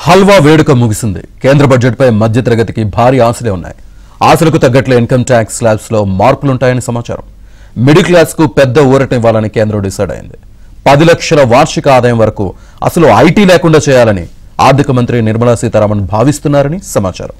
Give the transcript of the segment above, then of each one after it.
హల్వా వేడుక ముగిసింది. కేంద్ర బడ్జెట్పై మధ్యతరగతికి భారీ ఆశలే ఉన్నాయి. ఆశలకు తగ్గట్లే ఇన్కమ్ ట్యాక్స్ స్లాబ్స్ లో మార్పులుంటాయని సమాచారం. మిడిల్ క్లాస్ కు పెద్ద ఊరటనివ్వాలని కేంద్రం డిసైడ్ అయింది. 10 లక్షల వార్షిక ఆదాయం వరకు అసలు ఐటీ లేకుండా చేయాలని ఆర్థిక మంత్రి నిర్మలా సీతారామన్ భావిస్తున్నారని సమాచారం.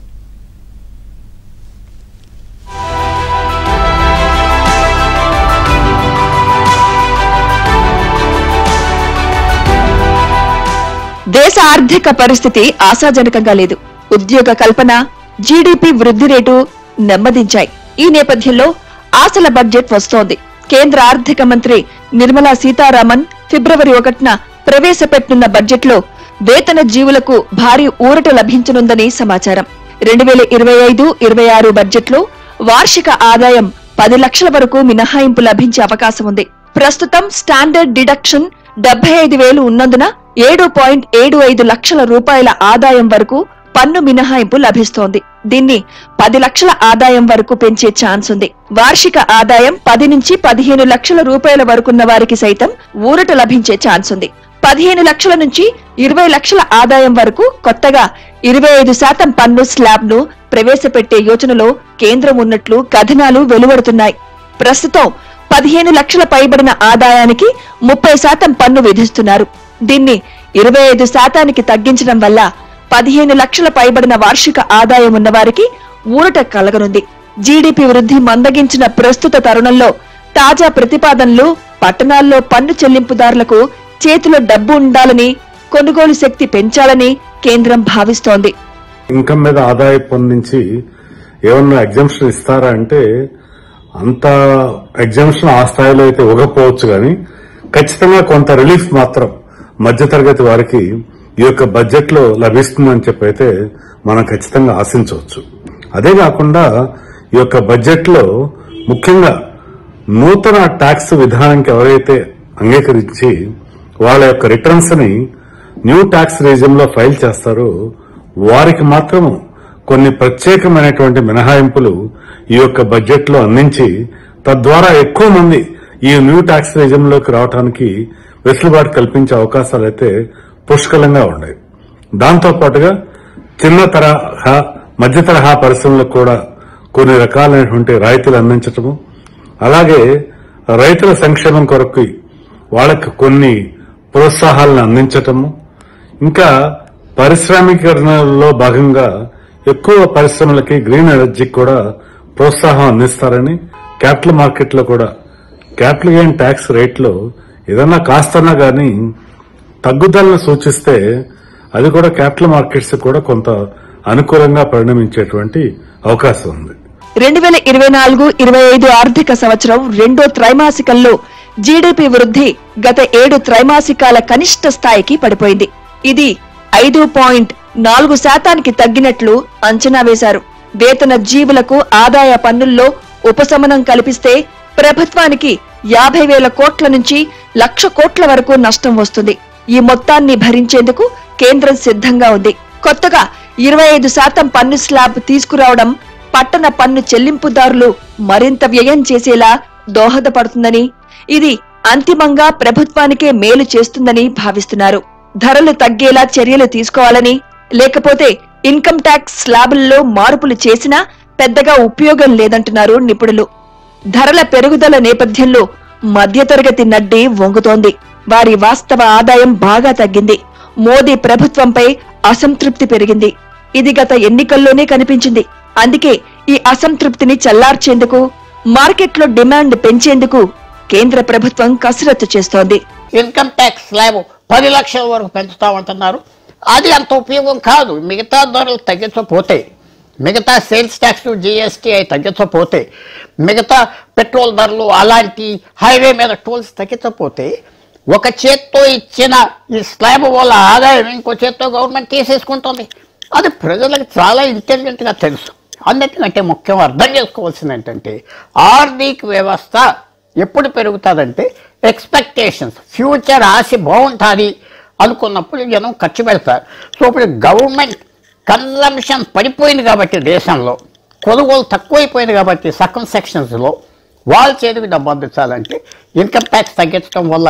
దేశ ఆర్థిక పరిస్థితి ఆశాజనకంగా లేదు. ఉద్యోగ కల్పన, జీడీపీ వృద్ధి రేటు నెమ్మదించాయి. ఈ నేపథ్యంలో ఆశల బడ్జెట్ వస్తోంది. కేంద్ర ఆర్థిక మంత్రి నిర్మలా సీతారామన్ ఫిబ్రవరి 1న ప్రవేశపెట్టనున్న బడ్జెట్లో వేతన జీవులకు భారీ ఊరట లభించనుందని సమాచారం. 2025-26 బడ్జెట్లో వార్షిక ఆదాయం 10 లక్షల వరకు మినహాయింపు లభించే అవకాశం ఉంది. ప్రస్తుతం స్టాండర్డ్ డిడక్షన్ 75,000 ఉన్నందున 7.75 లక్షల రూపాయల ఆదాయం వరకు పన్ను మినహాయింపు లభిస్తోంది. దీన్ని 10 లక్షల ఆదాయం వరకు పెంచే ఛాన్స్ ఉంది. వార్షిక ఆదాయం 10 నుంచి 15 లక్షల రూపాయల వరకున్న వారికి సైతం ఊరట లభించే ఛాన్స్ ఉంది. 15 లక్షల నుంచి 20 లక్షల ఆదాయం వరకు కొత్తగా 25% పన్ను స్లాబ్ ను ప్రవేశపెట్టే యోచనలో కేంద్రం ఉన్నట్లు కథనాలు వెలువడుతున్నాయి. ప్రస్తుతం 15 లక్షల పైబడిన ఆదాయానికి 30% పన్ను విధిస్తున్నారు. దీన్ని 25% తగ్గించడం వల్ల 15 లక్షల పైబడిన వార్షిక ఆదాయం ఉన్న వారికి ఊరట కలగనుంది. జీడీపీ వృద్ధి మందగించిన ప్రస్తుత తరుణంలో తాజా ప్రతిపాదనలు పట్టణాల్లో పన్ను చెల్లింపుదారులకు చేతిలో డబ్బు ఉండాలని, కొనుగోలు శక్తి పెంచాలని కేంద్రం భావిస్తోంది. ఇన్కమ్ మీద ఆదాయ పన్ను నుంచి ఏమన్నా ఎగ్జంప్షన్ ఇస్తారా అంటే అంత ఎగ్జంప్షన్ ఆ స్థాయిలో అయితే ఇవ్వకపోవచ్చు, కానీ ఖచ్చితంగా కొంత రిలీఫ్ మాత్రం మధ్యతరగతి వారికి ఈ యొక్క బడ్జెట్ లో లభిస్తుందని చెప్పైతే మనం ఖచ్చితంగా ఆశించవచ్చు. అదే కాకుండా ఈ యొక్క బడ్జెట్ లో ముఖ్యంగా నూతన ట్యాక్స్ విధానానికి ఎవరైతే అంగీకరించి వాళ్ళ యొక్క రిటర్న్స్ ని న్యూ ట్యాక్స్ రీజియన్ లో ఫైల్ చేస్తారో వారికి మాత్రం కొన్ని ప్రత్యేకమైనటువంటి మినహాయింపులు ఈ యొక్క బడ్జెట్ లో అందించి తద్వారా ఎక్కువ మంది ఈ న్యూ ట్యాక్స్ రీజియన్ లోకి రావడానికి వెసులుబాటు కల్పించే అవకాశాలు అయితే పుష్కలంగా ఉన్నాయి. దాంతో పాటుగా చిన్న తరహా, మధ్య తరహా పరిశ్రమలకు కూడా కొన్ని రకాలైనటువంటి రాయితీలు అందించటము, అలాగే రైతుల సంక్షేమం కొరకు వాళ్ళకి కొన్ని ప్రోత్సాహాలను అందించటము, ఇంకా పారిశ్రామికీకరణలో భాగంగా ఎక్కువ పరిశ్రమలకి గ్రీన్ ఎనర్జీకి కూడా ప్రోత్సాహం అందిస్తారని, క్యాపిటల్ మార్కెట్ లో కూడా క్యాపిటల్ గెయిన్ ట్యాక్స్ రేట్ లో ఏదన్నా కాస్తన్నా గానీ తగ్గుదలను సూచిస్తే అది కూడా క్యాపిటల్ మార్కెట్స్ కూడా కొంత అనుకూలంగా పరిణమించేటువంటి అవకాశం ఉంది. 2024-25 ఆర్థిక సంవత్సరం రెండో త్రైమాసికంలో జీడీపీ వృద్ధి గత 7 త్రైమాసికాల కనిష్ట స్థాయికి పడిపోయింది. ఇది 5.4% తగ్గినట్లు అంచనా వేశారు. వేతన జీవులకు ఆదాయ పన్నుల్లో ఉపశమనం కల్పిస్తే ప్రభుత్వానికి 50,000 కోట్ల నుంచి 1,00,000 కోట్ల వరకు నష్టం వస్తుంది. ఈ మొత్తాన్ని భరించేందుకు కేంద్రం సిద్ధంగా ఉంది. కొత్తగా 25% పన్ను స్లాబ్ తీసుకురావడం పట్టణ పన్ను చెల్లింపుదారులు మరింత వ్యయం చేసేలా దోహదపడుతుందని, ఇది అంతిమంగా ప్రభుత్వానికే మేలు చేస్తుందని భావిస్తున్నారు. ధరలు తగ్గేలా చర్యలు తీసుకోవాలని, లేకపోతే ఇన్కమ్ ట్యాక్స్ స్లాబుల్లో మార్పులు చేసినా పెద్దగా ఉపయోగం లేదంటున్నారు నిపుణులు. ధరల పెరుగుదల నేపథ్యంలో మధ్యతరగతి నడ్డి వంగుతోంది. వారి వాస్తవ ఆదాయం బాగా తగ్గింది. మోదీ ప్రభుత్వంపై అసంతృప్తి పెరిగింది. ఇది గత ఎన్నికల్లోనే కనిపించింది. అందుకే ఈ అసంతృప్తిని చల్లార్చేందుకు, మార్కెట్లో డిమాండ్ పెంచేందుకు కేంద్ర ప్రభుత్వం కసరత్తు చేస్తోంది. ఇన్కమ్ ట్యాక్స్ స్లాబ్ 10 లక్షల వరకు పెంచుతామంటున్నారు. అది అంత ఉపయోగం కాదు. మిగతా ధరలు తగ్గించకపోతే, మిగతా సేల్స్ ట్యాక్స్, జీఎస్టీ అవి తగ్గించకపోతే, మిగతా పెట్రోల్ ధరలు, అలాంటి హైవే మీద టోల్స్ తగ్గించకపోతే, ఒక చేత్తో ఇచ్చిన ఈ స్లాబ్ వల్ల ఆదాయం ఇంకో చేత్తో గవర్నమెంట్ తీసేసుకుంటుంది. అది ప్రజలకు చాలా ఇంటెలిజెంట్గా తెలుసు. అన్నిటికంటే ముఖ్యం అర్థం చేసుకోవాల్సింది ఏంటంటే, ఆర్థిక వ్యవస్థ ఎప్పుడు పెరుగుతుందంటే ఎక్స్పెక్టేషన్స్, ఫ్యూచర్ ఆశ బాగుంటుంది అనుకున్నప్పుడు జనం ఖర్చు పెడతారు. సో ఇప్పుడు గవర్నమెంట్ కన్జంప్షన్ పడిపోయింది కాబట్టి, దేశంలో కొనుగోలు తక్కువైపోయింది కాబట్టి సర్కమ్ సెక్షన్స్లో వాళ్ళ చేతికి డబ్బు అందించాలంటే ఇన్కమ్ ట్యాక్స్ తగ్గించడం వల్ల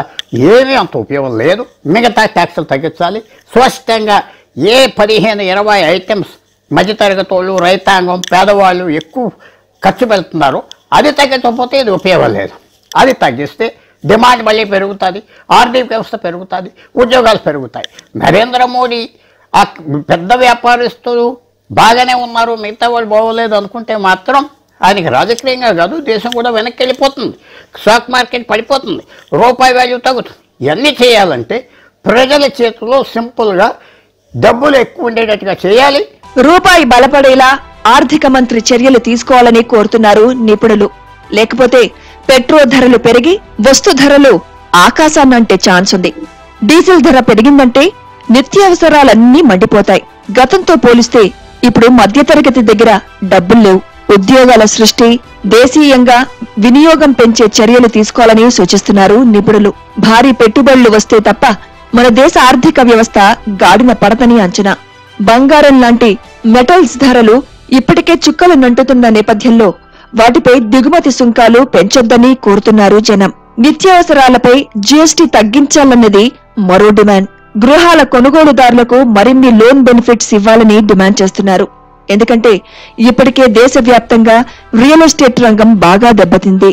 ఏమీ అంత ఉపయోగం లేదు. మిగతా ట్యాక్సులు తగ్గించాలి. స్పష్టంగా ఏ 15-20 ఐటమ్స్ మధ్యతరగతి వాళ్ళు, రైతాంగం, పేదవాళ్ళు ఎక్కువ ఖర్చు పెడుతున్నారు, అది తగ్గించకపోతే ఇది ఉపయోగం లేదు. అది తగ్గిస్తే డిమాండ్ మళ్ళీ పెరుగుతుంది, ఆర్థిక వ్యవస్థ పెరుగుతుంది, ఉద్యోగాలు పెరుగుతాయి. నరేంద్ర మోడీ ఆ పెద్ద వ్యాపారస్తులు బాగానే ఉన్నారు, మిగతా వాళ్ళు బాగోలేదు అనుకుంటే మాత్రం ఆయనకి రాజకీయంగా కాదు, దేశం కూడా వెనక్కి వెళ్ళిపోతుంది, స్టాక్ మార్కెట్ పడిపోతుంది, రూపాయి వాల్యూ తగ్గుతుంది. ఇవన్నీ చేయాలంటే ప్రజల చేతిలో సింపుల్గా డబ్బులు ఎక్కువ ఉండేటట్టుగా చేయాలి. రూపాయి బలపడేలా ఆర్థిక మంత్రి చర్యలు తీసుకోవాలని కోరుతున్నారు నిపుణులు. లేకపోతే పెట్రోల్ ధరలు పెరిగి వస్తు ధరలు ఆకాశాన్నంటే ఛాన్స్ ఉంది. డీజిల్ ధర పెరిగిందంటే నిత్యావసరాలన్నీ మండిపోతాయి. గతంతో పోలిస్తే ఇప్పుడు మధ్యతరగతి దగ్గర డబ్బులు లేవు. ఉద్యోగాల సృష్టి, దేశీయంగా వినియోగం పెంచే చర్యలు తీసుకోవాలని సూచిస్తున్నారు నిపుణులు. భారీ పెట్టుబడులు వస్తే తప్ప మన దేశ ఆర్థిక వ్యవస్థ గాడిన పడతని అంచనా. బంగారం లాంటి మెటల్స్ ధరలు ఇప్పటికే చుక్కలు నంటుతున్న నేపథ్యంలో వాటిపై దిగుమతి సుంకాలు పెంచొద్దని కోరుతున్నారు జనం. నిత్యావసరాలపై జీఎస్టీ తగ్గించాలన్నది మరో డిమాండ్. గృహాల కొనుగోలుదారులకు మరిన్ని లోన్ బెనిఫిట్స్ ఇవ్వాలని డిమాండ్ చేస్తున్నారు. ఎందుకంటే ఇప్పటికే దేశవ్యాప్తంగా రియల్ ఎస్టేట్ రంగం బాగా దెబ్బతింది.